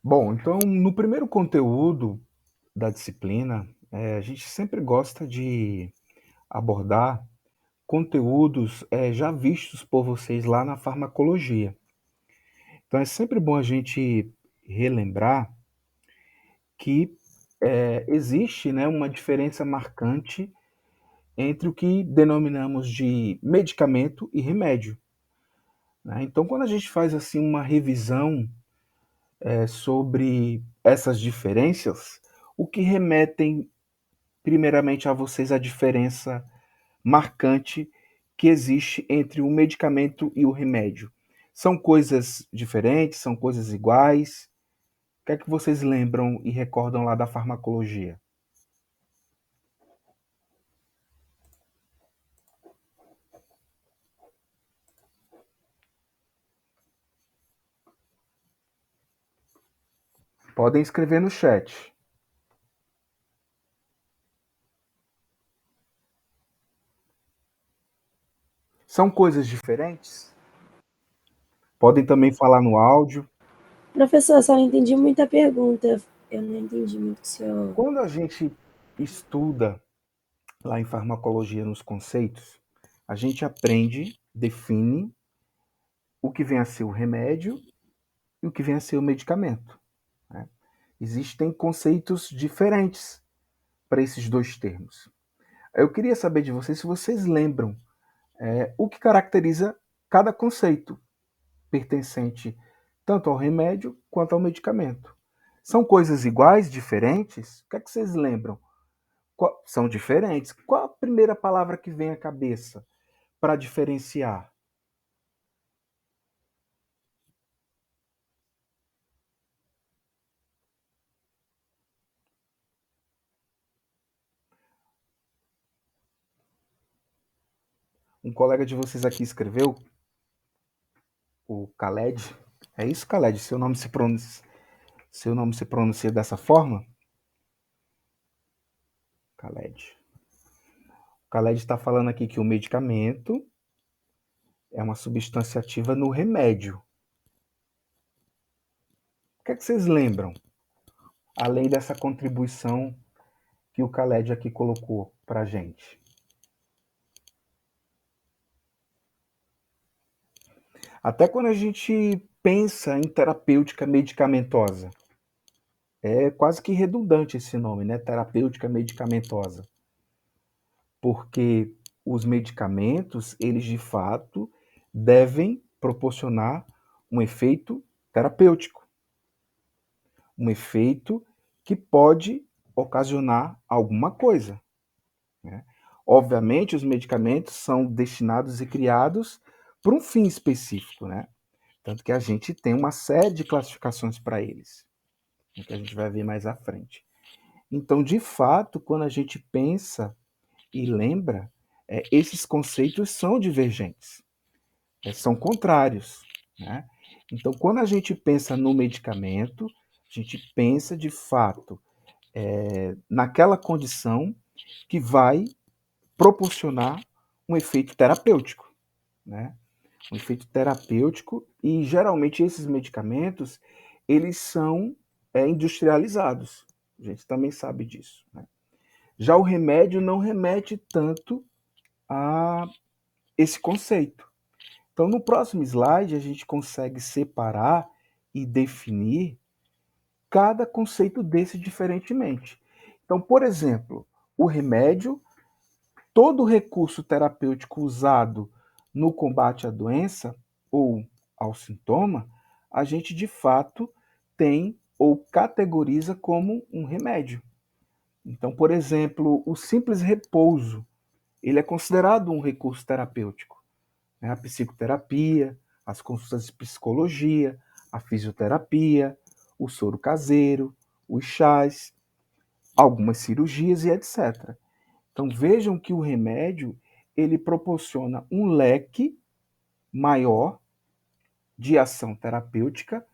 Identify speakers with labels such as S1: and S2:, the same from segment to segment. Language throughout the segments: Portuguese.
S1: Bom, então no primeiro conteúdo da disciplina, a gente sempre gosta de abordar conteúdos, já vistos por vocês lá na farmacologia. Então é sempre bom a gente relembrar que, existe, né, uma diferença marcante entre o que denominamos de medicamento e remédio, né. Então quando a gente faz, assim, uma revisão, sobre essas diferenças, o que remetem primeiramente a vocês a diferença marcante que existe entre o medicamento e o remédio. São coisas diferentes? São coisas iguais? O que é que vocês lembram e recordam lá da farmacologia? Podem escrever no chat. São coisas diferentes? Podem também falar no áudio.
S2: Professor, só não entendi muita pergunta. Eu não entendi muito o que o senhor.
S1: Quando a gente estuda lá em farmacologia nos conceitos, a gente aprende, define o que vem a ser o remédio e o que vem a ser o medicamento, né? Existem conceitos diferentes para esses dois termos. Eu queria saber de vocês se vocês lembram o que caracteriza cada conceito pertencente tanto ao remédio quanto ao medicamento. São coisas iguais, diferentes? O que é que vocês lembram? São diferentes. Qual a primeira palavra que vem à cabeça para diferenciar? Um colega de vocês aqui escreveu, o Khaled. É isso, Khaled? Seu nome se pronuncia dessa forma? Khaled. O Khaled está falando aqui que o medicamento é uma substância ativa no remédio. O que é que vocês lembram? Além dessa contribuição que o Khaled aqui colocou para a gente. Até quando a gente pensa em terapêutica medicamentosa, é quase que redundante esse nome, né? Terapêutica medicamentosa. Porque os medicamentos, eles de fato devem proporcionar um efeito terapêutico, um efeito que pode ocasionar alguma coisa, né? Obviamente, os medicamentos são destinados e criados para um fim específico, né? Tanto que a gente tem uma série de classificações para eles, que a gente vai ver mais à frente. Então, de fato, quando a gente pensa e lembra, esses conceitos são divergentes, são contrários, né? Então, quando a gente pensa no medicamento, a gente pensa de fato naquela condição que vai proporcionar um efeito terapêutico, né? Um efeito terapêutico, e geralmente esses medicamentos eles são industrializados. A gente também sabe disso, né? Já o remédio não remete tanto a esse conceito. Então, no próximo slide, a gente consegue separar e definir cada conceito desse diferentemente. Então, por exemplo, o remédio, todo recurso terapêutico usado no combate à doença ou ao sintoma, a gente de fato tem ou categoriza como um remédio. Então, por exemplo, o simples repouso, ele é considerado um recurso terapêutico, né? A psicoterapia, as consultas de psicologia, a fisioterapia, o soro caseiro, os chás, algumas cirurgias e etc. Então vejam que o remédio ele proporciona um leque maior de ação terapêutica,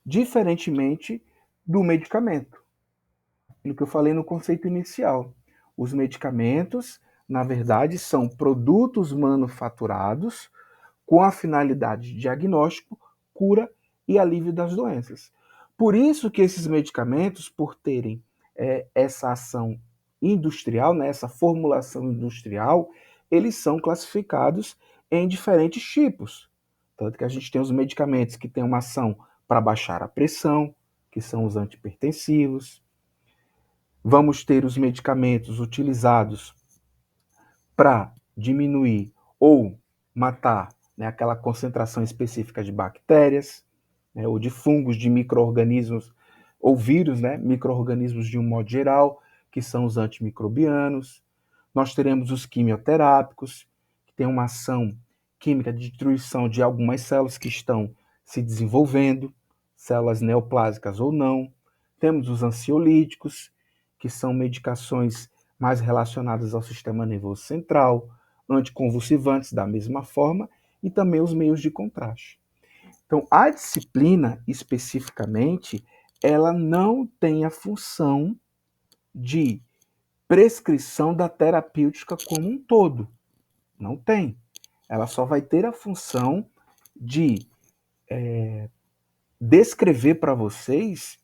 S1: diferentemente do medicamento. Aquilo que eu falei no conceito inicial. Os medicamentos, na verdade, são produtos manufaturados com a finalidade de diagnóstico, cura e alívio das doenças. Por isso que esses medicamentos, por terem essa ação industrial, né, essa formulação industrial, eles são classificados em diferentes tipos. Tanto que a gente tem os medicamentos que têm uma ação para baixar a pressão, que são os antipertensivos. Vamos ter os medicamentos utilizados para diminuir ou matar, né, aquela concentração específica de bactérias, né, ou de fungos, de micro-organismos, ou vírus, né, micro-organismos de um modo geral, que são os antimicrobianos. Nós teremos os quimioterápicos, que têm uma ação química de destruição de algumas células que estão se desenvolvendo, células neoplásicas ou não. Temos os ansiolíticos, que são medicações mais relacionadas ao sistema nervoso central, anticonvulsivantes da mesma forma, e também os meios de contraste. Então, a disciplina, especificamente, ela não tem a função de prescrição da terapêutica como um todo. Não tem. Ela só vai ter a função de descrever para vocês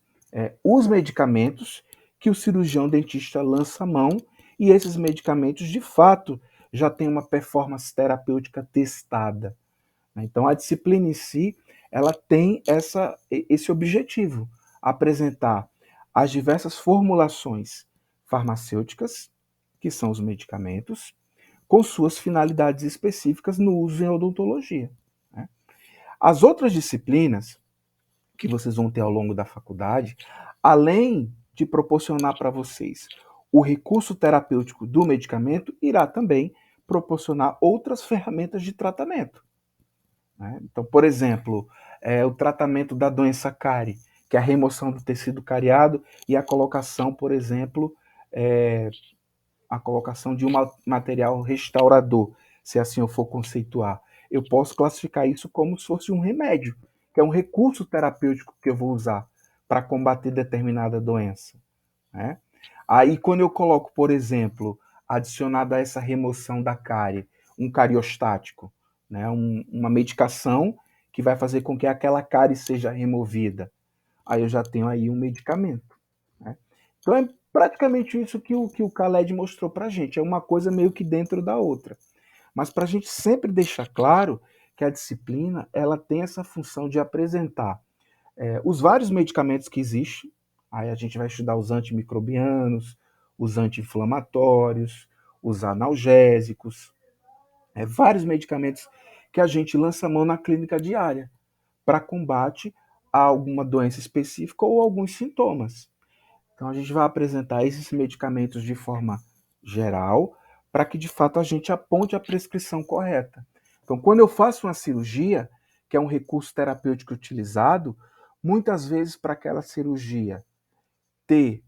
S1: os medicamentos que o cirurgião dentista lança a mão, e esses medicamentos, de fato, já têm uma performance terapêutica testada. Então, a disciplina em si, ela tem esse objetivo, apresentar as diversas formulações farmacêuticas, que são os medicamentos, com suas finalidades específicas no uso em odontologia, né? As outras disciplinas que vocês vão ter ao longo da faculdade, além de proporcionar para vocês o recurso terapêutico do medicamento, irá também proporcionar outras ferramentas de tratamento, né? Então, por exemplo, o tratamento da doença cárie, que é a remoção do tecido cariado e a colocação, por exemplo, a colocação de um material restaurador, se assim eu for conceituar. Eu posso classificar isso como se fosse um remédio, que é um recurso terapêutico que eu vou usar para combater determinada doença, né? Aí, quando eu coloco, por exemplo, adicionado a essa remoção da cárie, um cariostático, né, uma medicação que vai fazer com que aquela cárie seja removida, aí eu já tenho aí um medicamento, né? Então é praticamente isso que o Khaled mostrou para a gente, é uma coisa meio que dentro da outra. Mas para a gente sempre deixar claro que a disciplina ela tem essa função de apresentar os vários medicamentos que existem. Aí a gente vai estudar os antimicrobianos, os anti-inflamatórios, os analgésicos, vários medicamentos que a gente lança a mão na clínica diária para combate a alguma doença específica ou alguns sintomas. Então a gente vai apresentar esses medicamentos de forma geral para que de fato a gente aponte a prescrição correta. Então, quando eu faço uma cirurgia, que é um recurso terapêutico utilizado, muitas vezes para aquela cirurgia ter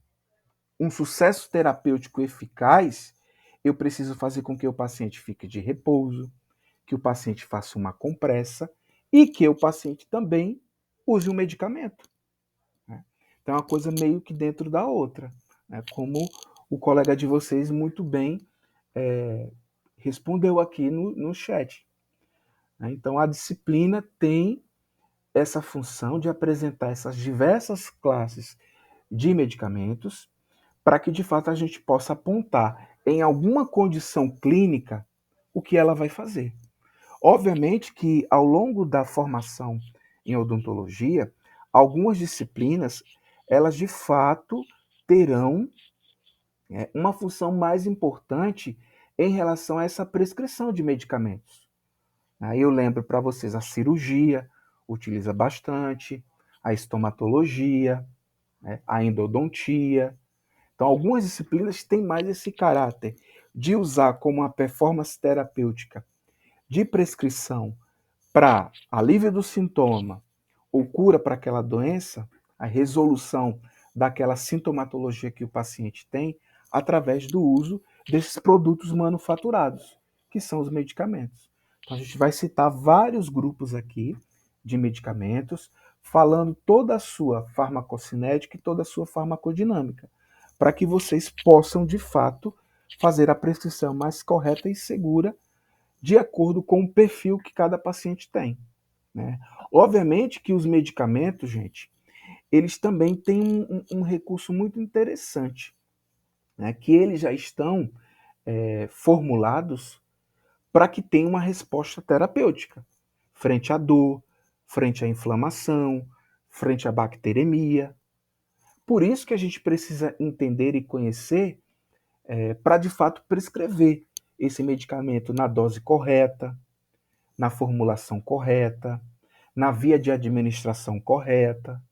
S1: um sucesso terapêutico eficaz, eu preciso fazer com que o paciente fique de repouso, que o paciente faça uma compressa e que o paciente também use o medicamento, né? Então é uma coisa meio que dentro da outra, né? Como o colega de vocês muito bem respondeu aqui no chat, né? Então a disciplina tem essa função de apresentar essas diversas classes de medicamentos para que de fato a gente possa apontar em alguma condição clínica o que ela vai fazer. Obviamente que ao longo da formação em odontologia, algumas disciplinas, elas de fato terão uma função mais importante em relação a essa prescrição de medicamentos. Aí eu lembro para vocês, a cirurgia utiliza bastante, a estomatologia, né, a endodontia. Então, algumas disciplinas têm mais esse caráter de usar como uma performance terapêutica de prescrição para alívio do sintoma ou cura para aquela doença, a resolução daquela sintomatologia que o paciente tem, através do uso desses produtos manufaturados, que são os medicamentos. Então, a gente vai citar vários grupos aqui de medicamentos, falando toda a sua farmacocinética e toda a sua farmacodinâmica, para que vocês possam, de fato, fazer a prescrição mais correta e segura de acordo com o perfil que cada paciente tem, né? Obviamente que os medicamentos, gente, eles também têm um recurso muito interessante, né, que eles já estão formulados para que tenha uma resposta terapêutica frente à dor, frente à inflamação, frente à bacteremia. Por isso que a gente precisa entender e conhecer para, de fato, prescrever esse medicamento na dose correta, na formulação correta, na via de administração correta.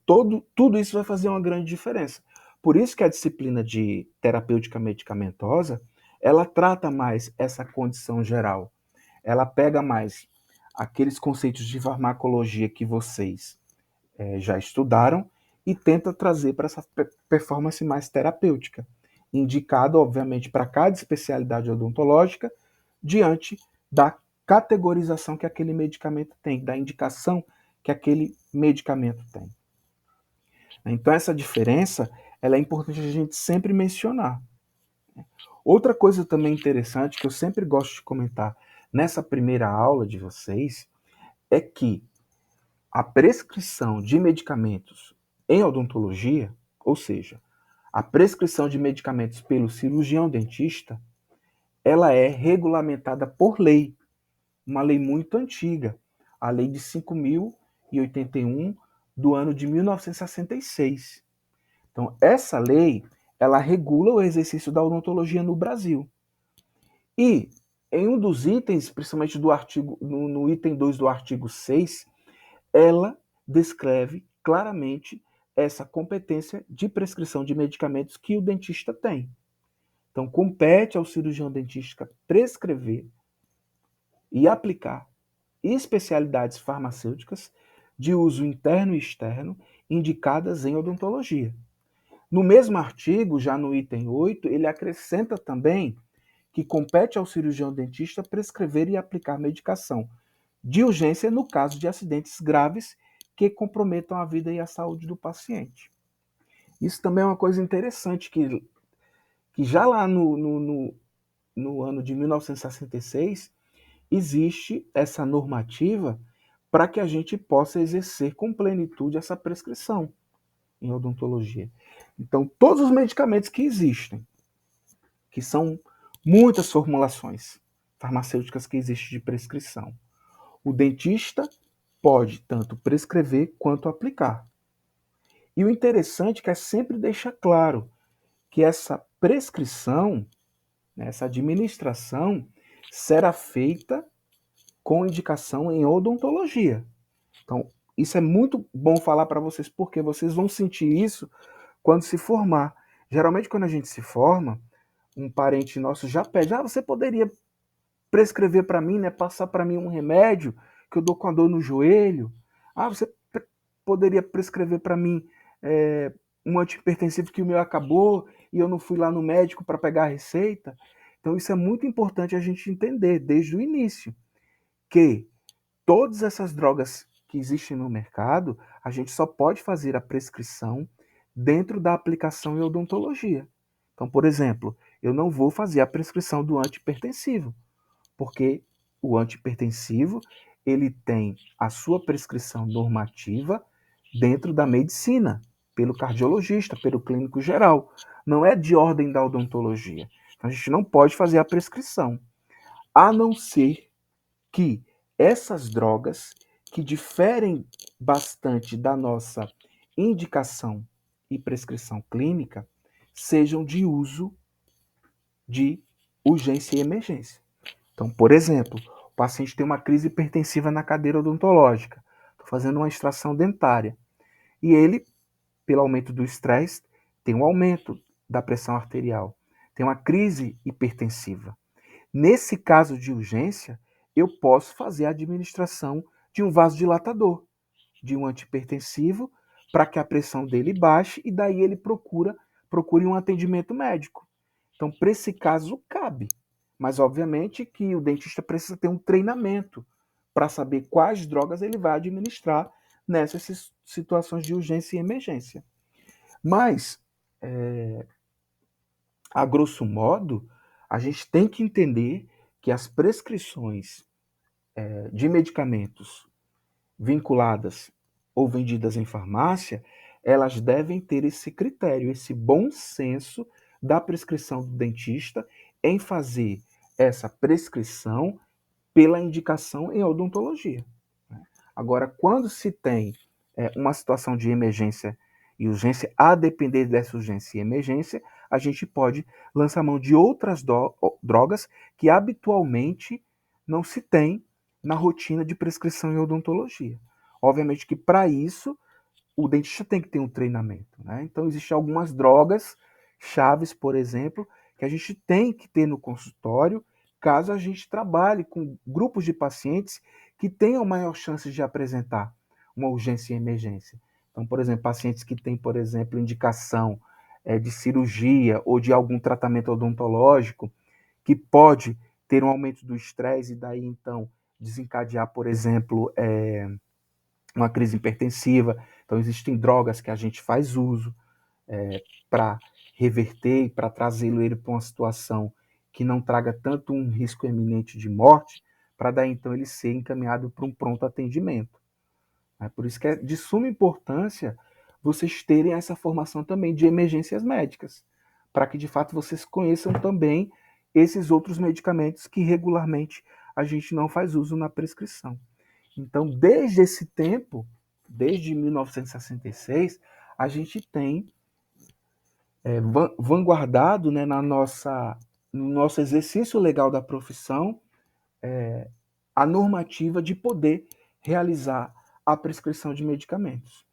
S1: Tudo isso vai fazer uma grande diferença. Por isso que a disciplina de terapêutica medicamentosa, ela trata mais essa condição geral. Ela pega mais aqueles conceitos de farmacologia que vocês já estudaram e tenta trazer para essa performance mais terapêutica, indicado, obviamente, para cada especialidade odontológica, diante da categorização que aquele medicamento tem, da indicação que aquele medicamento tem. Então, essa diferença ela é importante a gente sempre mencionar. Outra coisa também interessante que eu sempre gosto de comentar nessa primeira aula de vocês é que a prescrição de medicamentos em odontologia, ou seja, a prescrição de medicamentos pelo cirurgião dentista, ela é regulamentada por lei, uma lei muito antiga, a Lei de 5.081 do ano de 1966. Então, essa lei, ela regula o exercício da odontologia no Brasil. E em um dos itens, principalmente do artigo, no item 2 do artigo 6, ela descreve claramente essa competência de prescrição de medicamentos que o dentista tem. Então, compete ao cirurgião dentista prescrever e aplicar especialidades farmacêuticas de uso interno e externo indicadas em odontologia. No mesmo artigo, já no item 8, ele acrescenta também que compete ao cirurgião dentista prescrever e aplicar medicação de urgência no caso de acidentes graves que comprometam a vida e a saúde do paciente. Isso também é uma coisa interessante, que já lá no ano de 1966, existe essa normativa para que a gente possa exercer com plenitude essa prescrição em odontologia. Então, todos os medicamentos que existem, que são muitas formulações farmacêuticas que existem de prescrição, o dentista pode tanto prescrever quanto aplicar. E o interessante é que sempre deixa claro que essa prescrição, essa administração, será feita com indicação em odontologia. Então, isso é muito bom falar para vocês, porque vocês vão sentir isso quando se formar. Geralmente, quando a gente se forma, um parente nosso já pede, você poderia prescrever para mim, né, passar para mim um remédio que eu dou com a dor no joelho? Você poderia prescrever para mim um antihipertensivo que o meu acabou e eu não fui lá no médico para pegar a receita? Então, isso é muito importante a gente entender desde o início, que todas essas drogas que existem no mercado, a gente só pode fazer a prescrição dentro da aplicação em odontologia. Então, por exemplo, eu não vou fazer a prescrição do antihipertensivo, porque o antihipertensivo ele tem a sua prescrição normativa dentro da medicina, pelo cardiologista, pelo clínico geral. Não é de ordem da odontologia. Então, a gente não pode fazer a prescrição, a não ser que essas drogas, que diferem bastante da nossa indicação e prescrição clínica, sejam de uso de urgência e emergência. Então, por exemplo, o paciente tem uma crise hipertensiva na cadeira odontológica, estou fazendo uma extração dentária, e ele, pelo aumento do estresse, tem um aumento da pressão arterial, tem uma crise hipertensiva. Nesse caso de urgência, eu posso fazer a administração de um vasodilatador, de um antihipertensivo, para que a pressão dele baixe e daí ele procure um atendimento médico. Então, para esse caso, cabe. Mas, obviamente, que o dentista precisa ter um treinamento para saber quais drogas ele vai administrar nessas situações de urgência e emergência. Mas, a grosso modo, a gente tem que entender que as prescrições de medicamentos vinculadas ou vendidas em farmácia, elas devem ter esse critério, esse bom senso da prescrição do dentista em fazer essa prescrição pela indicação em odontologia. Agora, quando se tem uma situação de emergência e urgência, a depender dessa urgência e emergência, a gente pode lançar mão de outras drogas que habitualmente não se tem na rotina de prescrição em odontologia. Obviamente que para isso o dentista tem que ter um treinamento, né? Então existem algumas drogas chaves, por exemplo, que a gente tem que ter no consultório, caso a gente trabalhe com grupos de pacientes que tenham maior chance de apresentar uma urgência e emergência. Então, por exemplo, pacientes que têm, por exemplo, indicação de cirurgia ou de algum tratamento odontológico, que pode ter um aumento do estresse e daí, então, desencadear, por exemplo, uma crise hipertensiva. Então, existem drogas que a gente faz uso para reverter e para trazê-lo ele para uma situação que não traga tanto um risco eminente de morte, para daí então ele ser encaminhado para um pronto atendimento. Por isso que é de suma importância vocês terem essa formação também de emergências médicas, para que de fato vocês conheçam também esses outros medicamentos que regularmente a gente não faz uso na prescrição. Então, desde esse tempo, desde 1966, a gente tem vanguardado, né, no nosso exercício legal da profissão, a normativa de poder realizar a prescrição de medicamentos.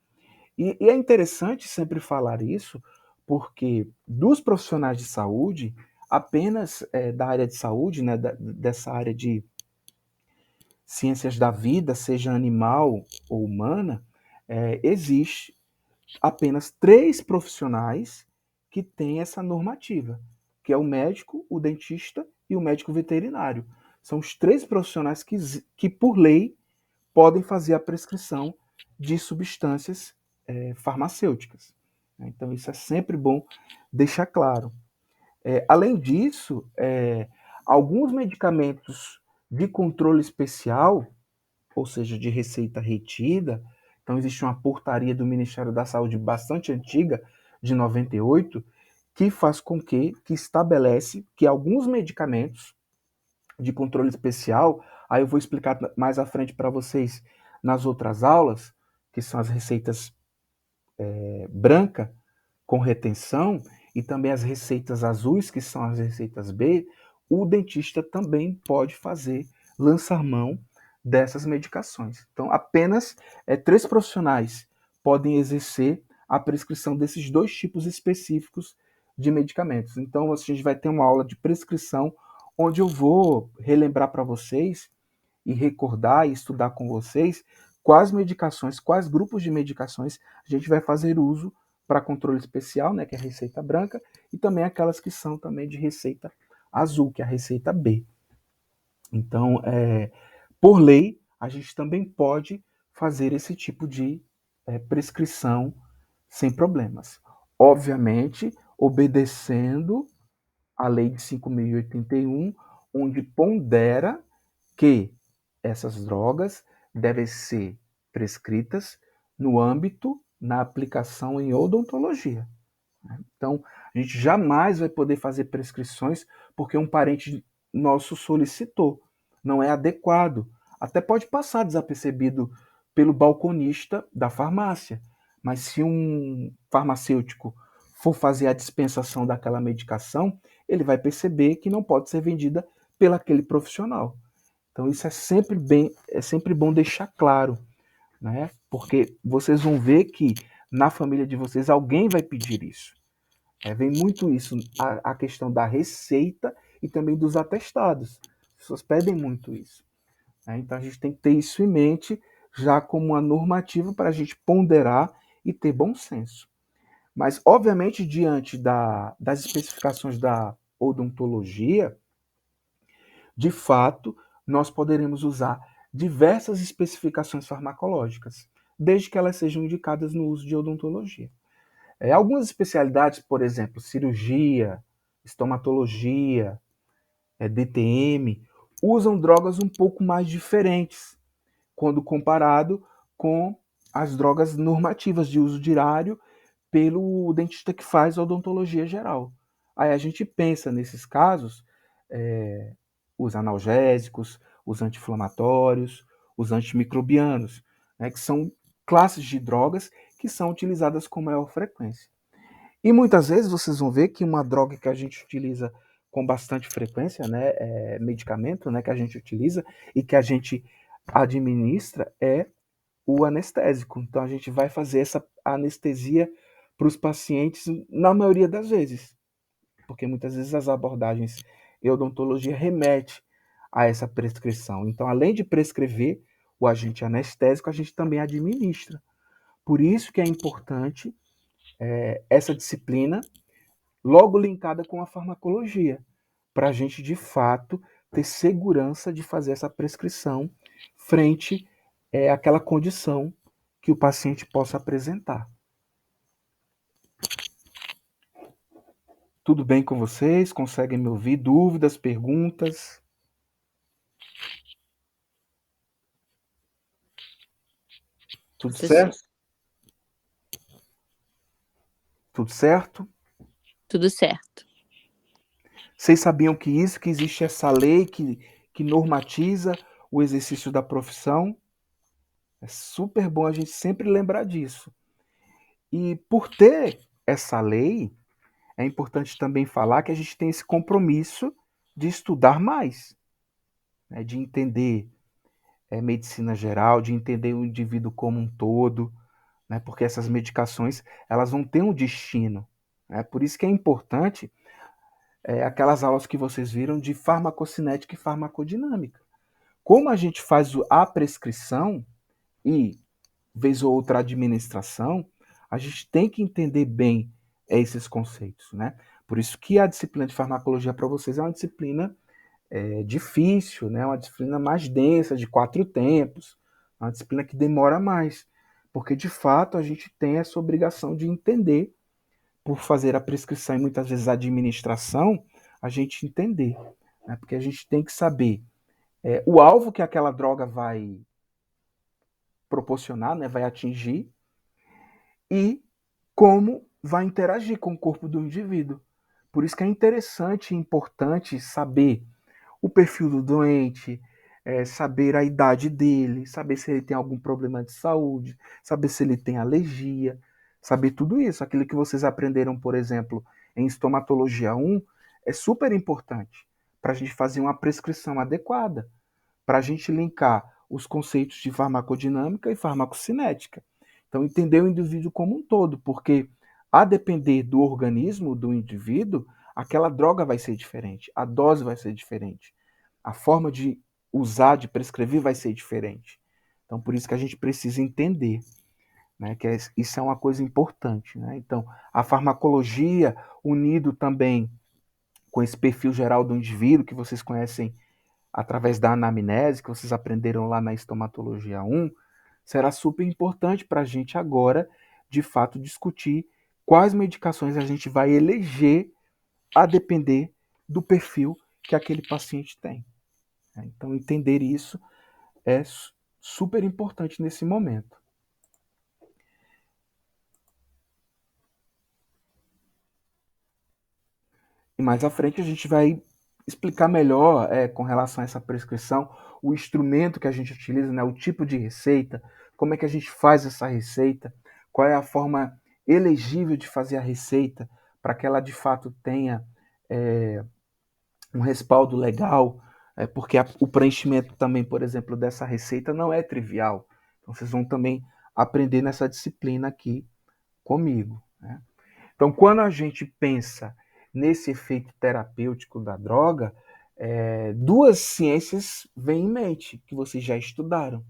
S1: E é interessante sempre falar isso, porque dos profissionais de saúde, apenas da área de saúde, né, dessa área de ciências da vida, seja animal ou humana, existe apenas 3 profissionais que têm essa normativa, que é o médico, o dentista e o médico veterinário. São os 3 profissionais que por lei, podem fazer a prescrição de substâncias farmacêuticas. Então, isso é sempre bom deixar claro. Além disso, alguns medicamentos de controle especial, ou seja, de receita retida, então existe uma portaria do Ministério da Saúde bastante antiga, de 98, que faz com que estabelece que alguns medicamentos de controle especial, aí eu vou explicar mais à frente para vocês nas outras aulas, que são as receitas branca com retenção e também as receitas azuis, que são as receitas B, o dentista também pode fazer, lançar mão dessas medicações. Então, apenas 3 profissionais podem exercer a prescrição desses 2 tipos específicos de medicamentos. Então, a gente vai ter uma aula de prescrição, onde eu vou relembrar para vocês e recordar e estudar com vocês quais medicações, quais grupos de medicações a gente vai fazer uso para controle especial, né, que é a receita branca, e também aquelas que são também de receita azul, que é a receita B. Então, por lei, a gente também pode fazer esse tipo de prescrição sem problemas. Obviamente, obedecendo a Lei de 5.081, onde pondera que essas drogas devem ser prescritas no âmbito, na aplicação em odontologia. Então, a gente jamais vai poder fazer prescrições porque um parente nosso solicitou. Não é adequado. Até pode passar desapercebido pelo balconista da farmácia, mas se um farmacêutico for fazer a dispensação daquela medicação, ele vai perceber que não pode ser vendida pelo aquele profissional. Então isso é sempre bom deixar claro, né? Porque vocês vão ver que na família de vocês alguém vai pedir isso. Vem muito isso, a questão da receita e também dos atestados. As pessoas pedem muito isso. Né? Então a gente tem que ter isso em mente já como uma normativa para a gente ponderar e ter bom senso. Mas, obviamente, diante das especificações da odontologia, de fato, nós poderemos usar diversas especificações farmacológicas, desde que elas sejam indicadas no uso de odontologia. Algumas especialidades, por exemplo, cirurgia, estomatologia, DTM, usam drogas um pouco mais diferentes quando comparado com as drogas normativas de uso diário pelo dentista que faz odontologia geral. Aí a gente pensa nesses casos, os analgésicos, os anti-inflamatórios, os antimicrobianos, né, que são classes de drogas que são utilizadas com maior frequência. E muitas vezes vocês vão ver que uma droga que a gente utiliza com bastante frequência, né, medicamento, né, que a gente utiliza e que a gente administra é o anestésico. Então a gente vai fazer essa anestesia para os pacientes na maioria das vezes, porque muitas vezes as abordagens em odontologia remete a essa prescrição. Então, além de prescrever o agente anestésico, a gente também administra. Por isso que é importante essa disciplina logo linkada com a farmacologia, para a gente de fato ter segurança de fazer essa prescrição frente àquela condição que o paciente possa apresentar. Tudo bem com vocês? Conseguem me ouvir? Dúvidas, perguntas? Tudo certo? Tudo certo?
S3: Tudo certo.
S1: Vocês sabiam que existe essa lei que normatiza o exercício da profissão? É super bom a gente sempre lembrar disso. E por ter essa lei, é importante também falar que a gente tem esse compromisso de estudar mais, né, de entender medicina geral, de entender o indivíduo como um todo, né, porque essas medicações elas vão ter um destino. Né, por isso que é importante aquelas aulas que vocês viram de farmacocinética e farmacodinâmica. Como a gente faz a prescrição e, vez ou outra, a administração, a gente tem que entender bem esses conceitos, né? Por isso que a disciplina de farmacologia para vocês é uma disciplina difícil, né? Uma disciplina mais densa, de 4 tempos, uma disciplina que demora mais, porque de fato a gente tem essa obrigação de entender, por fazer a prescrição e muitas vezes a administração, a gente entender, né? Porque a gente tem que saber o alvo que aquela droga vai proporcionar, né? Vai atingir, e como vai interagir com o corpo do indivíduo. Por isso que é interessante e importante saber o perfil do doente, saber a idade dele, saber se ele tem algum problema de saúde, saber se ele tem alergia, saber tudo isso. Aquilo que vocês aprenderam, por exemplo, em estomatologia 1, é super importante para a gente fazer uma prescrição adequada, para a gente linkar os conceitos de farmacodinâmica e farmacocinética. Então, entender o indivíduo como um todo, porque a depender do organismo do indivíduo, aquela droga vai ser diferente, a dose vai ser diferente, a forma de usar, de prescrever vai ser diferente. Então, por isso que a gente precisa entender, né, que isso é uma coisa importante. Né? Então, a farmacologia, unido também com esse perfil geral do indivíduo, que vocês conhecem através da anamnese, que vocês aprenderam lá na estomatologia 1, será super importante para a gente agora, de fato, discutir quais medicações a gente vai eleger a depender do perfil que aquele paciente tem. Então, entender isso é super importante nesse momento. E mais à frente a gente vai explicar melhor com relação a essa prescrição, o instrumento que a gente utiliza, né, o tipo de receita, como é que a gente faz essa receita, qual é a forma elegível de fazer a receita para que ela de fato tenha um respaldo legal, porque o preenchimento também, por exemplo, dessa receita não é trivial. Então vocês vão também aprender nessa disciplina aqui comigo. Né? Então, quando a gente pensa nesse efeito terapêutico da droga, duas ciências vêm em mente, que vocês já estudaram,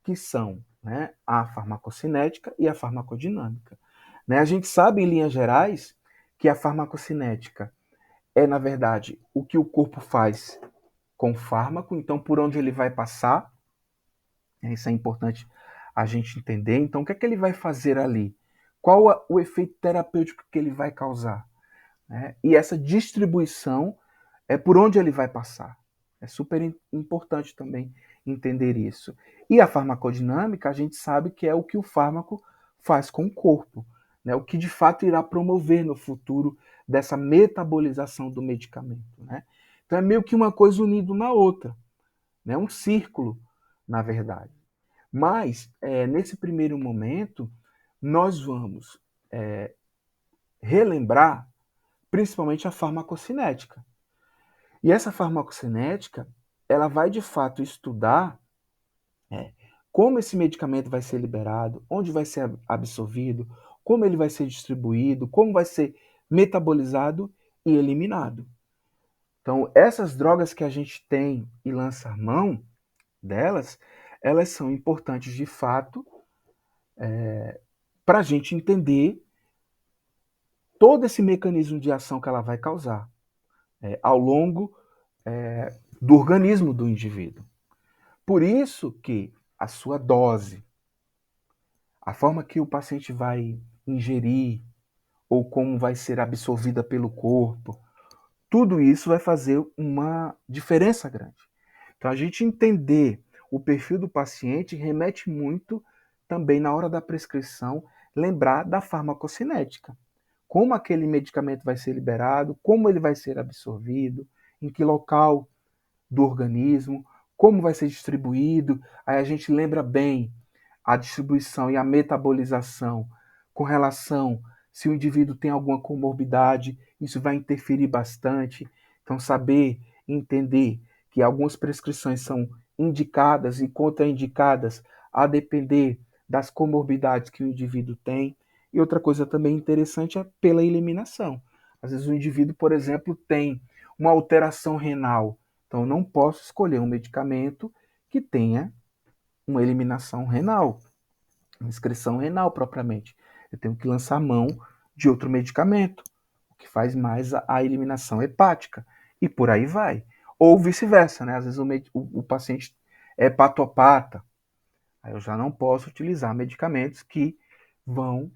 S1: que são, né, a farmacocinética e a farmacodinâmica. Né? A gente sabe, em linhas gerais, que a farmacocinética é, na verdade, o que o corpo faz com o fármaco, então por onde ele vai passar, isso é importante a gente entender. Então, o que é que ele vai fazer ali? Qual o efeito terapêutico que ele vai causar? Né? E essa distribuição é por onde ele vai passar. É super importante também entender isso. E a farmacodinâmica, a gente sabe que é o que o fármaco faz com o corpo, né? O que de fato irá promover no futuro dessa metabolização do medicamento, né? Então é meio que uma coisa unida na outra, né? Um círculo, na verdade. Mas, nesse primeiro momento, nós vamos relembrar principalmente a farmacocinética. E essa farmacocinética, ela vai de fato estudar como esse medicamento vai ser liberado, onde vai ser absorvido, como ele vai ser distribuído, como vai ser metabolizado e eliminado. Então, essas drogas que a gente tem e lança a mão delas, elas são importantes de fato para a gente entender todo esse mecanismo de ação que ela vai causar ao longo do organismo do indivíduo. Por isso que a sua dose, a forma que o paciente vai ingerir ou como vai ser absorvida pelo corpo, tudo isso vai fazer uma diferença grande. Então, a gente entender o perfil do paciente remete muito também na hora da prescrição, lembrar da farmacocinética. Como aquele medicamento vai ser liberado, como ele vai ser absorvido, em que local do organismo, como vai ser distribuído. Aí a gente lembra bem a distribuição e a metabolização com relação se o indivíduo tem alguma comorbidade, isso vai interferir bastante. Então, saber entender que algumas prescrições são indicadas e contraindicadas a depender das comorbidades que o indivíduo tem. E outra coisa também interessante é pela eliminação. Às vezes o indivíduo, por exemplo, tem uma alteração renal. Então, eu não posso escolher um medicamento que tenha uma eliminação renal, uma excreção renal propriamente. Eu tenho que lançar mão de outro medicamento, o que faz mais a eliminação hepática. E por aí vai. Ou vice-versa, né? Às vezes o paciente é hepatopata. Aí eu já não posso utilizar medicamentos que vão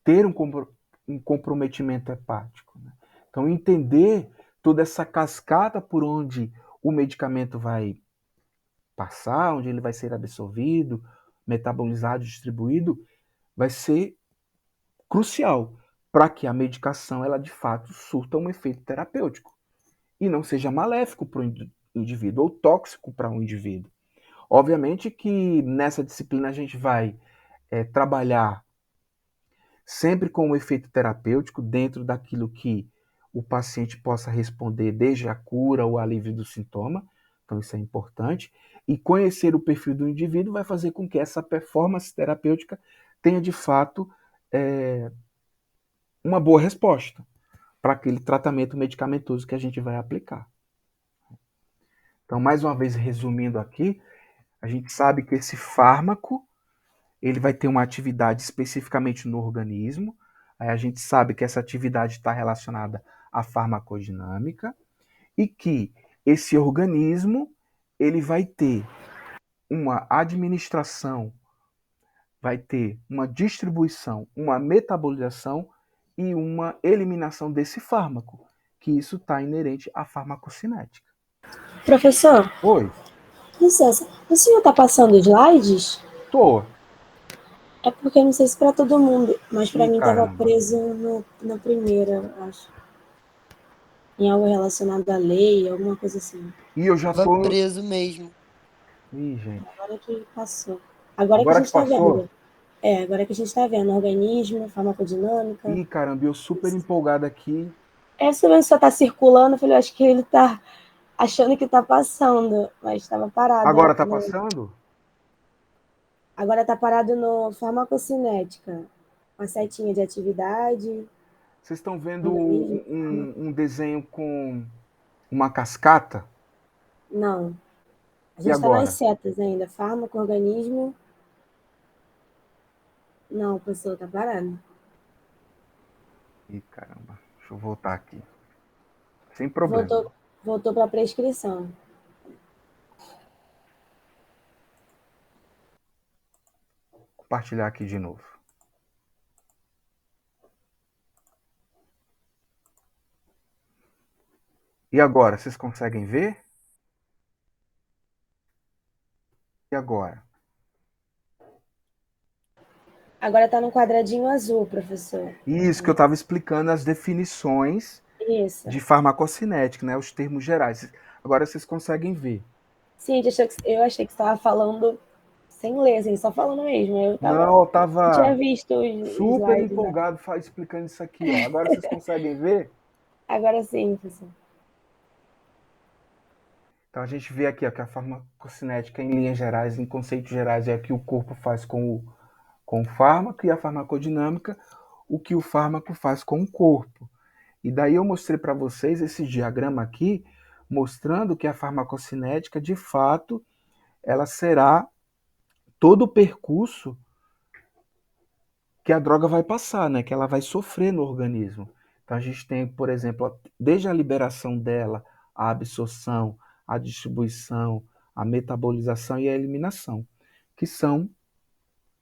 S1: ter um comprometimento hepático, né? Então, entender toda essa cascata por onde o medicamento vai passar, onde ele vai ser absorvido, metabolizado, distribuído, vai ser crucial para que a medicação ela de fato surta um efeito terapêutico e não seja maléfico para o indivíduo ou tóxico para o indivíduo. Obviamente que nessa disciplina a gente vai trabalhar sempre com um efeito terapêutico dentro daquilo que o paciente possa responder, desde a cura ou alívio do sintoma. Então, isso é importante. E conhecer o perfil do indivíduo vai fazer com que essa performance terapêutica tenha, de fato, uma boa resposta para aquele tratamento medicamentoso que a gente vai aplicar. Então, mais uma vez, resumindo aqui, a gente sabe que esse fármaco ele vai ter uma atividade especificamente no organismo. Aí a gente sabe que essa atividade está relacionada à farmacodinâmica e que esse organismo ele vai ter uma administração, vai ter uma distribuição, uma metabolização e uma eliminação desse fármaco, que isso está inerente à farmacocinética.
S2: Professor,
S1: Oi,
S2: licença, o senhor está passando slides?
S1: tô.
S2: É porque não sei se para todo mundo, mas para
S1: Ih,
S2: mim estava
S1: caramba.
S2: preso na primeira, acho. Em algo relacionado à lei, alguma coisa assim.
S1: E eu já
S4: Tava
S1: tô.
S4: preso mesmo.
S1: Ih, gente.
S2: Agora que passou. Agora que a
S1: Agora
S2: gente
S1: que
S2: está
S1: passou?
S2: vendo. Agora que a gente está vendo organismo, farmacodinâmica.
S1: Ih, caramba, eu super empolgado aqui.
S2: Essa vez só está circulando, eu falei, acho que ele está achando que está passando, mas estava parado.
S1: Agora tá passando?
S2: Agora está parado no farmacocinética. Uma setinha de atividade,
S1: Vocês estão vendo
S2: organismo.
S1: um desenho com uma cascata?
S2: Não. A
S1: E
S2: gente está nas
S1: agora?
S2: setas ainda. Fármaco, organismo. Não, professor, está parado.
S1: Ih, caramba. Deixa eu voltar aqui. Sem problema.
S2: Voltou para a prescrição.
S1: Compartilhar aqui de novo. E agora, vocês conseguem ver? E agora?
S2: Agora tá no quadradinho azul, professor.
S1: Isso que eu estava explicando as definições
S2: Isso.
S1: de farmacocinética, né? Os termos gerais. Agora vocês conseguem ver.
S2: Sim, eu achei que você estava falando sem ler, assim, só falando mesmo.
S1: Não, eu
S2: Não tinha
S1: estava
S2: visto os
S1: super
S2: slides, né?
S1: empolgado explicando isso aqui, ó. Agora vocês conseguem ver?
S2: Agora sim, professor.
S1: Então a gente vê aqui ó, que a farmacocinética, em linhas gerais, em conceitos gerais, é o que o corpo faz com o fármaco, e a farmacodinâmica, o que o fármaco faz com o corpo. E daí eu mostrei para vocês esse diagrama aqui, mostrando que a farmacocinética, de fato, ela será todo o percurso que a droga vai passar, né? Que ela vai sofrer no organismo. Então a gente tem, por exemplo, desde a liberação dela, a absorção, a distribuição, a metabolização e a eliminação, que são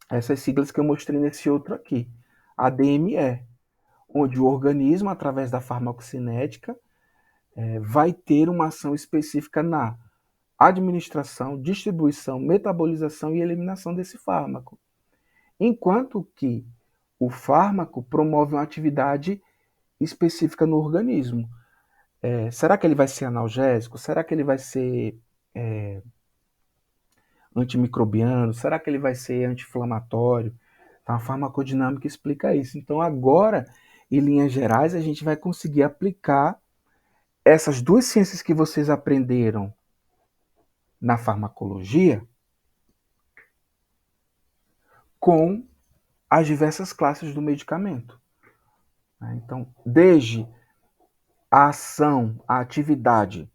S1: essas siglas que eu mostrei nesse outro aqui, ADME, onde o organismo, através da farmacocinética, vai ter uma ação específica na administração, distribuição, metabolização e eliminação desse fármaco. Enquanto que o fármaco promove uma atividade específica no organismo. Será que ele vai ser analgésico? Será que ele vai ser antimicrobiano? Será que ele vai ser anti-inflamatório? Então, a farmacodinâmica explica isso. Então, agora, em linhas gerais, a gente vai conseguir aplicar essas duas ciências que vocês aprenderam na farmacologia com as diversas classes do medicamento. Então, desde a ação, a atividade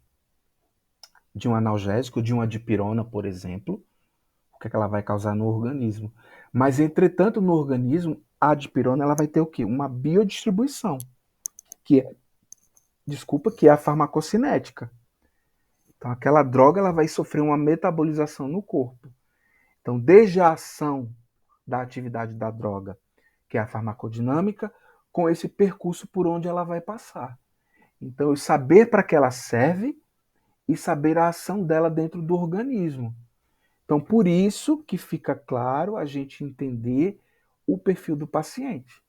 S1: de um analgésico, de uma dipirona, por exemplo, o que é que ela vai causar no organismo. Mas, entretanto, no organismo, a dipirona ela vai ter o quê? Uma biodistribuição, que é, que é a farmacocinética. Então, aquela droga ela vai sofrer uma metabolização no corpo. Então, desde a ação da atividade da droga, que é a farmacodinâmica, com esse percurso por onde ela vai passar. Então, saber para que ela serve e saber a ação dela dentro do organismo. Então, por isso que fica claro a gente entender o perfil do paciente.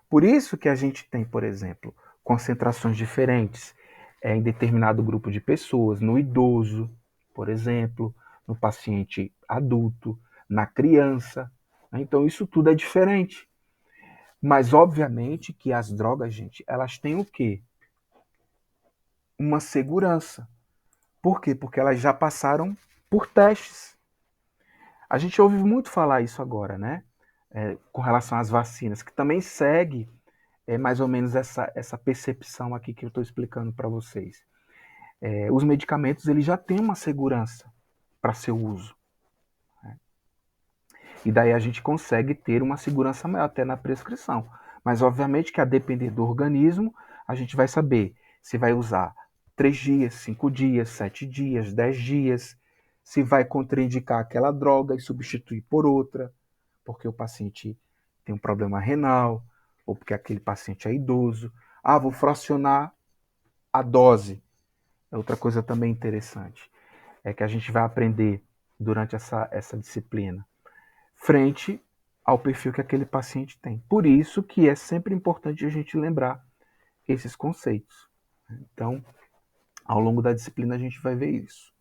S1: Por isso que a gente tem, por exemplo, concentrações diferentes em determinado grupo de pessoas, no idoso, por exemplo, no paciente adulto, na criança. Então, isso tudo é diferente. Mas, obviamente, que as drogas, gente, elas têm o quê? Uma segurança. Por quê? Porque elas já passaram por testes. A gente ouve muito falar isso agora, né? Com relação às vacinas, que também segue mais ou menos essa percepção aqui que eu estou explicando para vocês. Os medicamentos eles já têm uma segurança para seu uso. Né? E daí a gente consegue ter uma segurança maior até na prescrição. Mas obviamente que a depender do organismo, a gente vai saber se vai usar 3 dias, 5 dias, 7 dias, 10 dias, se vai contraindicar aquela droga e substituir por outra, porque o paciente tem um problema renal, ou porque aquele paciente é idoso. Ah, vou fracionar a dose. É outra coisa também interessante. É que a gente vai aprender durante essa disciplina, frente ao perfil que aquele paciente tem. Por isso que é sempre importante a gente lembrar esses conceitos. Então, ao longo da disciplina a gente vai ver isso.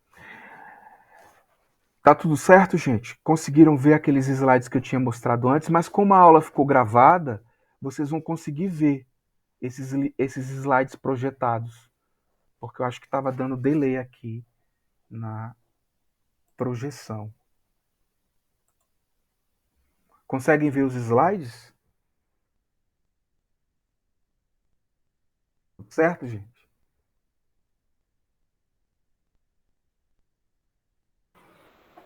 S1: Tá tudo certo, gente? Conseguiram ver aqueles slides que eu tinha mostrado antes, mas como a aula ficou gravada, vocês vão conseguir ver esses slides projetados, porque eu acho que estava dando delay aqui na projeção. Conseguem ver os slides? Tudo certo, gente?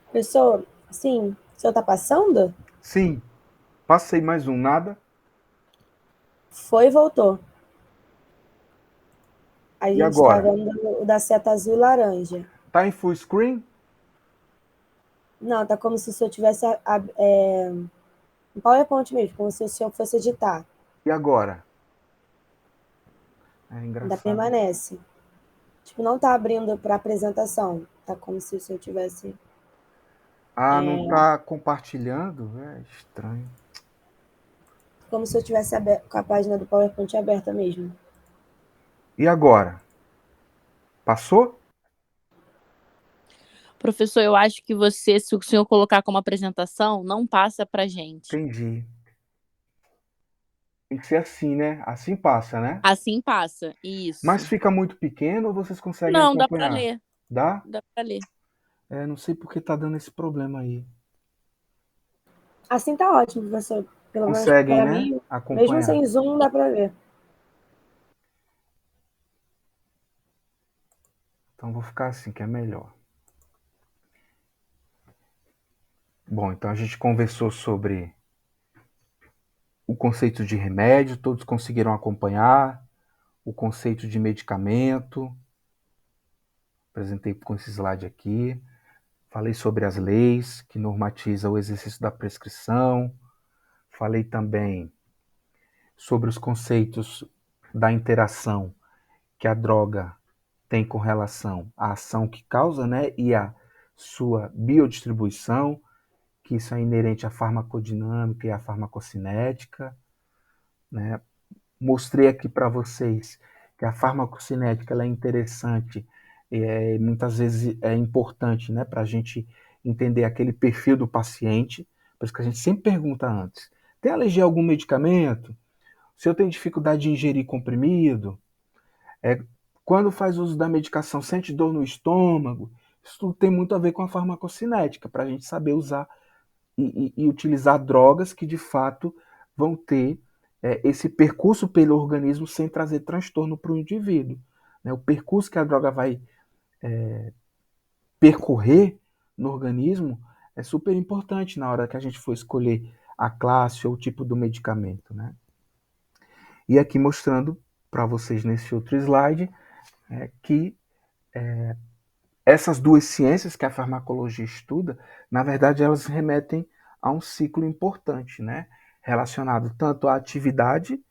S2: Professor, sim, o senhor está passando?
S1: Sim. Passei mais um, nada?
S2: Foi e voltou. A
S1: E
S2: gente está
S1: agora?
S2: vendo o da seta azul e laranja.
S1: Tá em full screen?
S2: Não, tá como se o senhor tivesse um PowerPoint mesmo, como se o senhor fosse editar.
S1: E agora? É
S2: Ainda
S1: engraçado.
S2: permanece. Tipo, não tá abrindo para apresentação. Tá como se o senhor tivesse.
S1: Ah, não tá compartilhando? É estranho.
S2: Como se eu tivesse com a página do PowerPoint aberta mesmo.
S1: E agora? Passou?
S3: Professor, eu acho que você, se o senhor colocar como apresentação, não passa pra gente.
S1: Entendi. Tem que ser assim, né? Assim passa, né?
S3: Assim passa.
S1: Mas
S3: Isso.
S1: fica muito pequeno ou vocês conseguem
S3: Não, dá pra
S1: acompanhar?
S3: ler.
S1: Dá?
S3: Dá pra ler.
S1: É, não sei por que tá dando esse problema aí.
S2: Assim tá ótimo, professor. Pelo menos
S1: Conseguem,
S2: para
S1: né?
S2: mim, mesmo
S1: Acompanhar.
S2: sem zoom, dá para ver.
S1: Então vou ficar assim, que é melhor. Bom, então a gente conversou sobre o conceito de remédio, todos conseguiram acompanhar, o conceito de medicamento, apresentei com esse slide aqui, falei sobre as leis que normatizam o exercício da prescrição, falei também sobre os conceitos da interação que a droga tem com relação à ação que causa, né, e a sua biodistribuição, que isso é inerente à farmacodinâmica e à farmacocinética, né? Mostrei aqui para vocês que a farmacocinética ela é interessante e muitas vezes é importante, né, para a gente entender aquele perfil do paciente. Por isso que a gente sempre pergunta antes: tem alergia a algum medicamento? Se eu tenho dificuldade de ingerir comprimido, é, quando faz uso da medicação, sente dor no estômago. Isso tudo tem muito a ver com a farmacocinética, para a gente saber usar e utilizar drogas que de fato vão ter esse percurso pelo organismo sem trazer transtorno para o indivíduo. Né? O percurso que a droga vai percorrer no organismo é super importante na hora que a gente for escolher a classe ou o tipo do medicamento. Né? E aqui mostrando para vocês nesse outro slide que essas duas ciências que a farmacologia estuda, na verdade, elas remetem a um ciclo importante, né? Relacionado tanto à atividade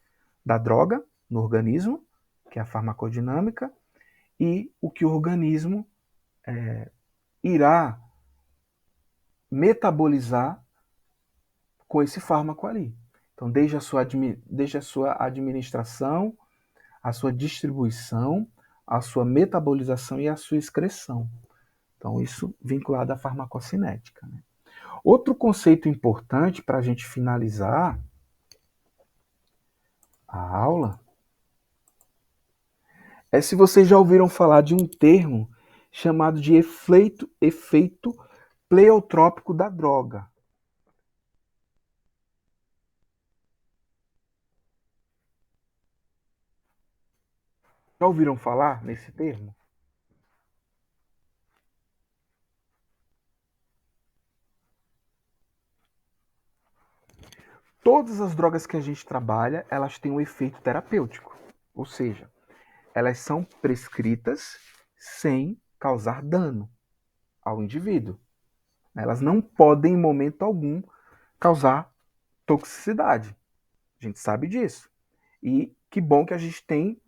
S1: da droga no organismo, que é a farmacodinâmica, e o que o organismo irá metabolizar com esse fármaco ali. Então, desde a sua administração, a sua distribuição, a sua metabolização e a sua excreção. Então, isso vinculado à farmacocinética. Né? Outro conceito importante para a gente finalizar a aula é se vocês já ouviram falar de um termo chamado de efeito pleiotrópico da droga. Já ouviram falar nesse termo? Todas as drogas que a gente trabalha, elas têm um efeito terapêutico. Ou seja, elas são prescritas sem causar dano ao indivíduo. Elas não podem, em momento algum, causar toxicidade. A gente sabe disso. E que bom que a gente tem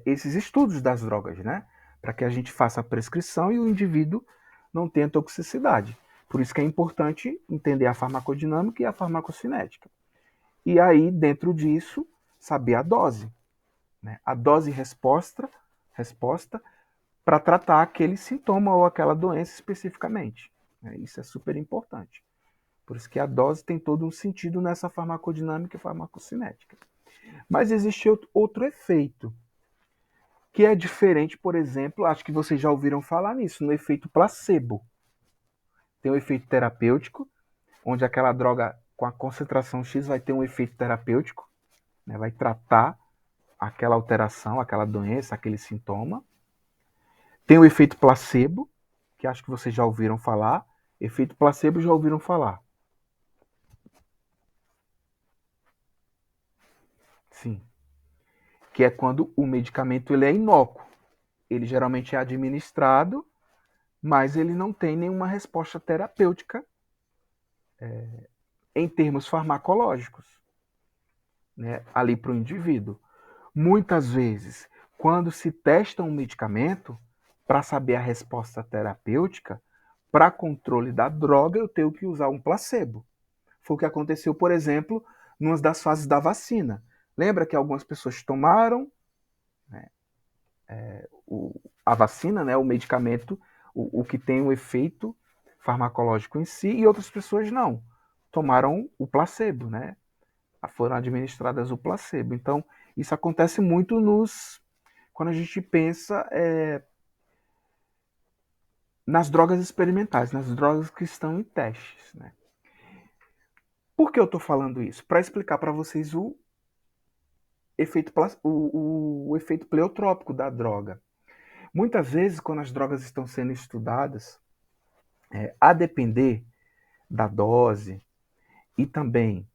S1: esses estudos das drogas, né? Para que a gente faça a prescrição e o indivíduo não tenha toxicidade. Por isso que é importante entender a farmacodinâmica e a farmacocinética. E aí, dentro disso, saber a dose. Né? A dose resposta para tratar aquele sintoma ou aquela doença especificamente. Né? Isso é super importante. Por isso que a dose tem todo um sentido nessa farmacodinâmica e farmacocinética. Mas existe outro efeito, que é diferente, por exemplo, acho que vocês já ouviram falar nisso, no efeito placebo. Tem um efeito terapêutico, onde aquela droga com a concentração X vai ter um efeito terapêutico, né, vai tratar aquela alteração, aquela doença, aquele sintoma. Tem o efeito placebo, que acho que vocês já ouviram falar. Efeito placebo já ouviram falar? Sim. Que é quando o medicamento ele é inócuo. Ele geralmente é administrado, mas ele não tem nenhuma resposta terapêutica em termos farmacológicos, né, ali para o indivíduo. Muitas vezes, quando se testa um medicamento, para saber a resposta terapêutica, para controle da droga, eu tenho que usar um placebo. Foi o que aconteceu, por exemplo, numa das fases da vacina. Lembra que algumas pessoas tomaram, né, a vacina, né, o medicamento, o que tem o efeito farmacológico em si, e outras pessoas não. Tomaram o placebo, né? Foram administradas o placebo. Então, isso acontece muito quando a gente pensa nas drogas experimentais, nas drogas que estão em testes, né? Por que eu estou falando isso? Para explicar para vocês o efeito pleotrópico da droga. Muitas vezes, quando as drogas estão sendo estudadas, a depender da dose e também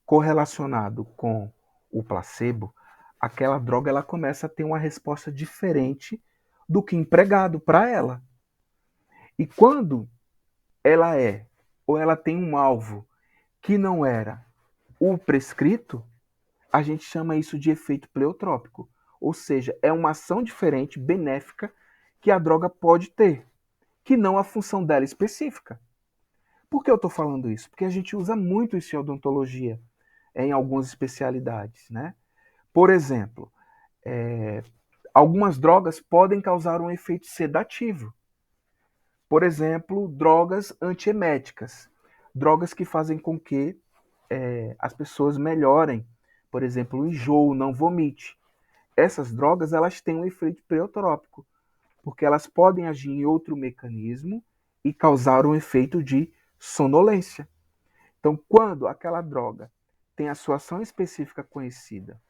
S1: correlacionado com o placebo, aquela droga ela começa a ter uma resposta diferente do que empregado para ela. E quando ela ou ela tem um alvo que não era o prescrito, a gente chama isso de efeito pleotrópico. Ou seja, é uma ação diferente, benéfica, que a droga pode ter, que não a função dela específica. Por que eu estou falando isso? Porque a gente usa muito isso em odontologia, em algumas especialidades, né? Por exemplo, algumas drogas podem causar um efeito sedativo. Por exemplo, drogas antieméticas, drogas que fazem com que as pessoas melhorem, por exemplo, o enjoo, não vomite. Essas drogas elas têm um efeito pleotrópico, porque elas podem agir em outro mecanismo e causar um efeito de sonolência. Então, quando aquela droga tem a sua ação específica conhecida,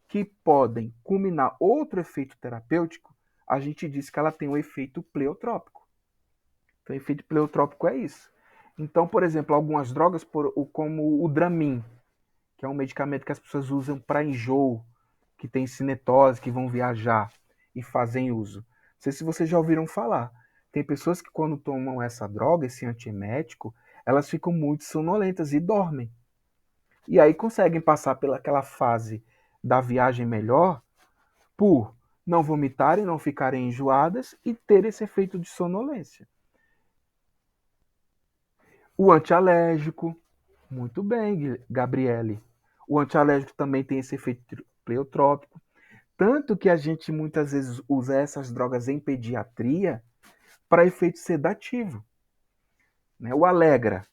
S1: que podem culminar outro efeito terapêutico, a gente diz que ela tem um efeito pleotrópico. Então, o efeito pleotrópico é isso. Então, por exemplo, algumas drogas, como o Dramin, que é um medicamento que as pessoas usam para enjoo, que tem cinetose, que vão viajar e fazem uso. Não sei se vocês já ouviram falar. Tem pessoas que quando tomam essa droga, esse antiemético, elas ficam muito sonolentas e dormem. E aí conseguem passar pelaquela fase da viagem melhor por não vomitarem, não ficarem enjoadas e ter esse efeito de sonolência. O antialérgico, muito bem, Gabriele. O antialérgico também tem esse efeito pleotrópico. Tanto que a gente muitas vezes usa essas drogas em pediatria para efeito sedativo. O Alegra,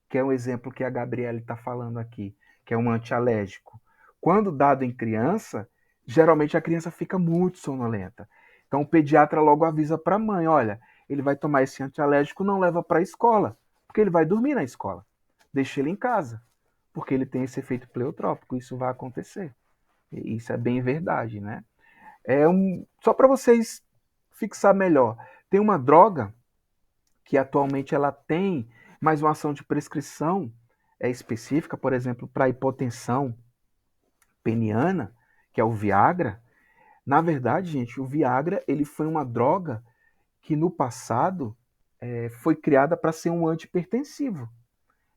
S1: que é um exemplo que a Gabriele está falando aqui, que é um antialérgico. Quando dado em criança, geralmente a criança fica muito sonolenta. Então o pediatra logo avisa para a mãe, olha, ele vai tomar esse antialérgico, não leva para a escola, porque ele vai dormir na escola. Deixa ele em casa, porque ele tem esse efeito pleotrópico, isso vai acontecer. E isso é bem verdade, né? Só para vocês fixar melhor, tem uma droga que atualmente ela tem mais uma ação de prescrição específica, por exemplo, para hipotensão peniana, que é o Viagra. Na verdade, gente, o Viagra ele foi uma droga que no passado foi criada para ser um antipertensivo.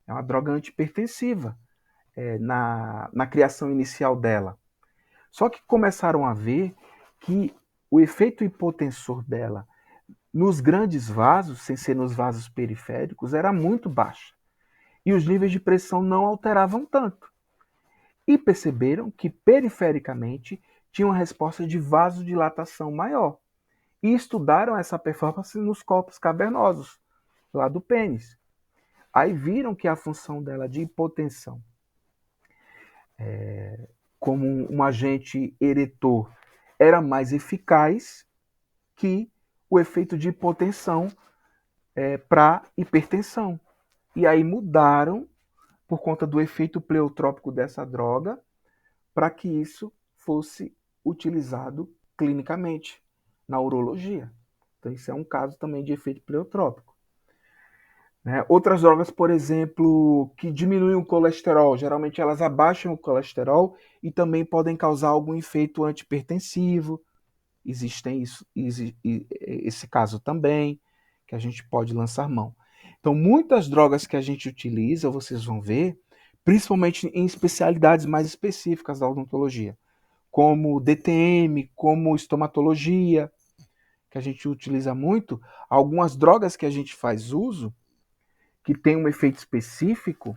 S1: É uma droga antipertensiva na criação inicial dela. Só que começaram a ver que o efeito hipotensor dela nos grandes vasos, sem ser nos vasos periféricos, era muito baixo. E os níveis de pressão não alteravam tanto. E perceberam que perifericamente tinha uma resposta de vasodilatação maior. E estudaram essa performance nos corpos cavernosos, lá do pênis. Aí viram que a função dela de hipotensão, como um agente eretor, era mais eficaz que o efeito de hipotensão para hipertensão. E aí mudaram, por conta do efeito pleotrópico dessa droga, para que isso fosse utilizado clinicamente na urologia. Então isso é um caso também de efeito pleotrópico. Outras drogas, por exemplo, que diminuem o colesterol, geralmente elas abaixam o colesterol e também podem causar algum efeito antipertensivo. Existe esse caso também, que a gente pode lançar mão. Então, muitas drogas que a gente utiliza, vocês vão ver, principalmente em especialidades mais específicas da odontologia, como DTM, como estomatologia, que que a gente utiliza muito, algumas drogas que a gente faz uso, que tem um efeito específico,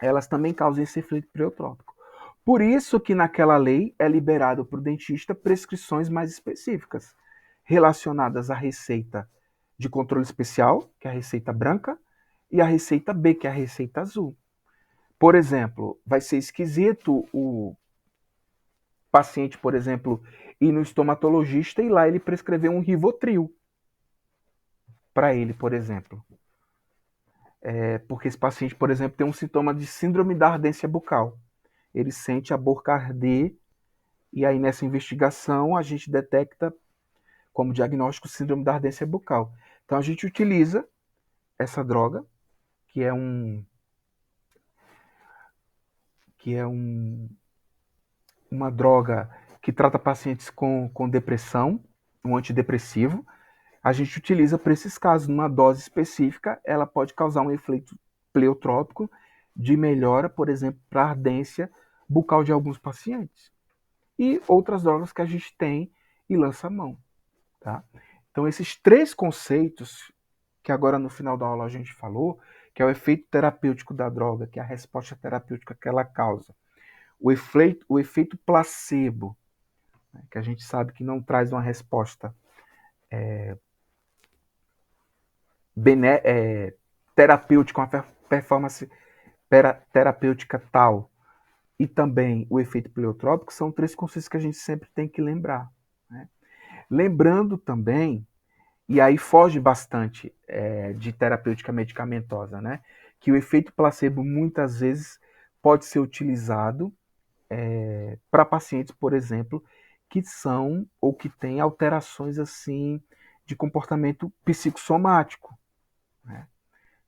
S1: elas também causam esse efeito pleotrópico. Por isso que naquela lei é liberado para o dentista prescrições mais específicas, relacionadas à receita de controle especial, que é a receita branca, e a receita B, que é a receita azul. Por exemplo, vai ser esquisito o paciente, por exemplo, ir no estomatologista e lá ele prescrever um Rivotril para ele, por exemplo. Porque esse paciente, por exemplo, tem um sintoma de síndrome da ardência bucal. Ele sente a boca arder e aí nessa investigação a gente detecta como diagnóstico síndrome da ardência bucal. Então a gente utiliza essa droga, que é uma droga que trata pacientes com depressão, um antidepressivo. A gente utiliza para esses casos, numa dose específica, ela pode causar um efeito pleotrópico de melhora, por exemplo, para a ardência bucal de alguns pacientes. E outras drogas que a gente tem e lança a mão. Tá? Então, esses três conceitos, que agora no final da aula a gente falou, que é o efeito terapêutico da droga, que é a resposta terapêutica que ela causa, o efeito placebo, né, que a gente sabe que não traz uma resposta terapêutica, uma performance terapêutica tal, e também o efeito pleotrópico, são três conceitos que a gente sempre tem que lembrar. Né? Lembrando também, e aí foge bastante de terapêutica medicamentosa, né? Que o efeito placebo muitas vezes pode ser utilizado para pacientes, por exemplo, que são ou que têm alterações assim de comportamento psicossomático. Né?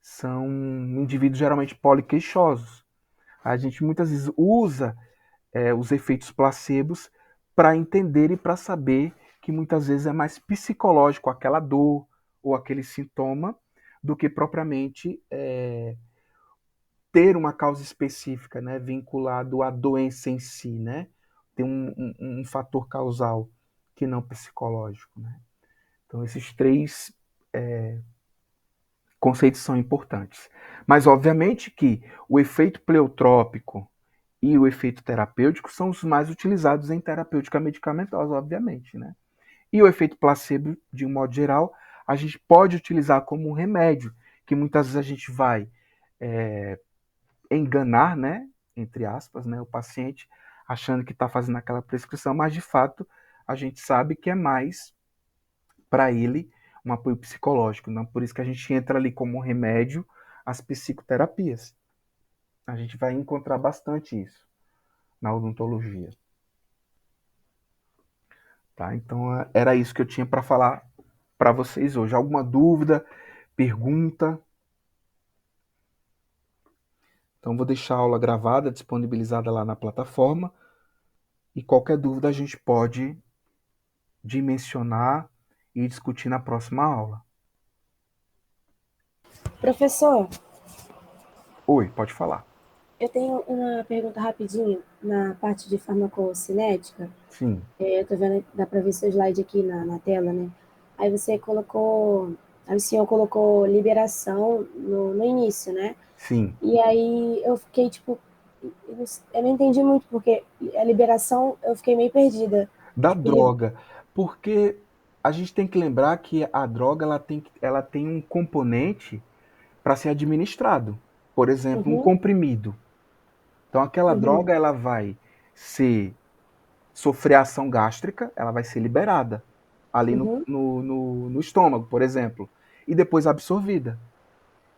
S1: São indivíduos geralmente poliqueixosos. A gente muitas vezes usa os efeitos placebos para entender e para saber que muitas vezes é mais psicológico aquela dor ou aquele sintoma do que propriamente ter uma causa específica, né, vinculado à doença em si, né? Tem um fator causal que não psicológico, né? Então esses três conceitos são importantes. Mas obviamente que o efeito pleotrópico e o efeito terapêutico são os mais utilizados em terapêutica medicamentosa, obviamente, né? E o efeito placebo, de um modo geral, a gente pode utilizar como um remédio, que muitas vezes a gente vai enganar, né, entre aspas, né, o paciente, achando que está fazendo aquela prescrição, mas de fato a gente sabe que é mais para ele um apoio psicológico. Não? Por isso que a gente entra ali como um remédio as psicoterapias. A gente vai encontrar bastante isso na odontologia. Tá? Então era isso que eu tinha para falar para vocês hoje. Alguma dúvida, pergunta? Então vou deixar a aula gravada, disponibilizada lá na plataforma. E qualquer dúvida a gente pode dimensionar e discutir na próxima aula.
S2: Professor,
S1: Oi, pode falar.
S2: eu tenho uma pergunta rapidinho na parte de farmacocinética.
S1: Sim,
S2: Eu tô vendo, dá para ver seu slide aqui na tela, né? Aí aí o senhor colocou liberação no início, né?
S1: sim.
S2: E aí eu fiquei, tipo, eu não entendi muito, porque a liberação eu fiquei meio perdida.
S1: Da
S2: Tipo,
S1: droga, porque a gente tem que lembrar que a droga ela tem um componente para ser administrado. Por exemplo, um
S2: uhum,
S1: comprimido. Então aquela
S2: uhum,
S1: droga ela vai sofrer ação gástrica, ela vai ser liberada ali
S2: uhum.
S1: no estômago, por exemplo, e depois absorvida.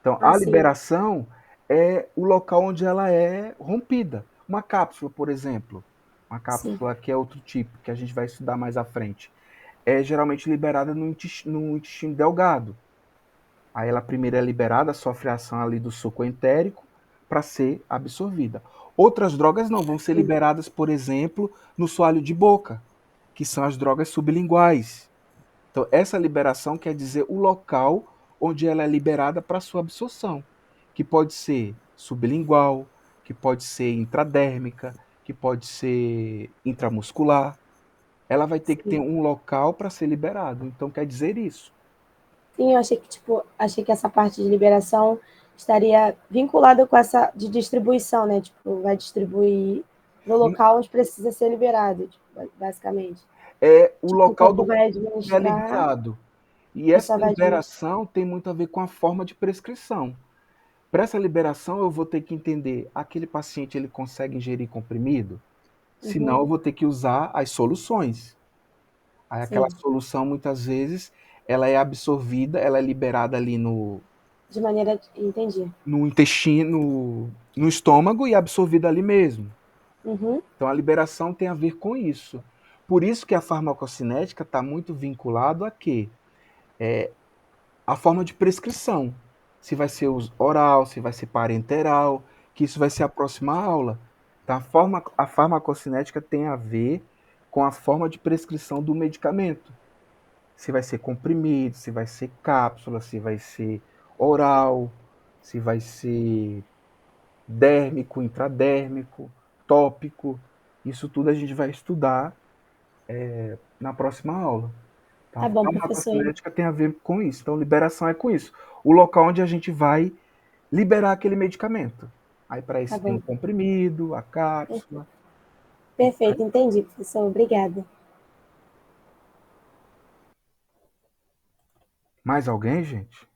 S1: Então, a
S2: Assim,
S1: liberação é o local onde ela é rompida. Uma cápsula, por exemplo, uma
S2: sim.
S1: cápsula que é outro tipo, que a gente vai estudar mais à frente, é geralmente liberada no intestino delgado. Aí ela primeiro é liberada, sofre a ação ali do suco entérico para ser absorvida. Outras drogas não, vão ser liberadas, por exemplo, no soalho de boca, que são as drogas sublinguais. Então, essa liberação quer dizer o local onde ela é liberada para sua absorção, que pode ser sublingual, que pode ser intradérmica, que pode ser intramuscular. ela vai ter que ter
S2: Sim.
S1: um local para ser liberado. Então, quer dizer isso.
S2: Sim, eu achei que, tipo, achei que essa parte de liberação estaria vinculada com essa de distribuição, né? Tipo, vai distribuir no local onde precisa ser liberado, tipo, basicamente.
S1: É o
S2: Tipo, o
S1: local
S2: corpo
S1: do
S2: vai
S1: que é
S2: administrar
S1: liberado. E
S2: e
S1: essa
S2: só vai administrar.
S1: liberação tem muito a ver com a forma de prescrição. Para essa liberação, eu vou ter que entender, aquele paciente ele consegue ingerir comprimido? Senão,
S2: Uhum,
S1: eu vou ter que usar as soluções. Aí aquela
S2: sim,
S1: solução, muitas vezes, ela é absorvida, ela é liberada ali
S2: de maneira. Entendi.
S1: no intestino, no estômago e absorvida ali mesmo.
S2: Uhum,
S1: Então, a liberação tem a ver com isso. Por isso que a farmacocinética está muito vinculado a quê? A forma de prescrição. Se vai ser oral, se vai ser parenteral, que isso vai ser a próxima aula. Então, a farmacocinética tem a ver com a forma de prescrição do medicamento. Se vai ser comprimido, se vai ser cápsula, se vai ser oral, se vai ser dérmico, intradérmico, tópico. Isso tudo a gente vai estudar na próxima aula. Então,
S2: tá
S1: a
S2: bom, professor.
S1: farmacocinética tem a ver com isso. Então, liberação é com isso. O local onde a gente vai liberar aquele medicamento. Aí, para
S2: Tá
S1: isso, tem
S2: bom.
S1: o comprimido, a cápsula.
S2: Perfeito, entendi, professor. Obrigada.
S1: Mais alguém, gente?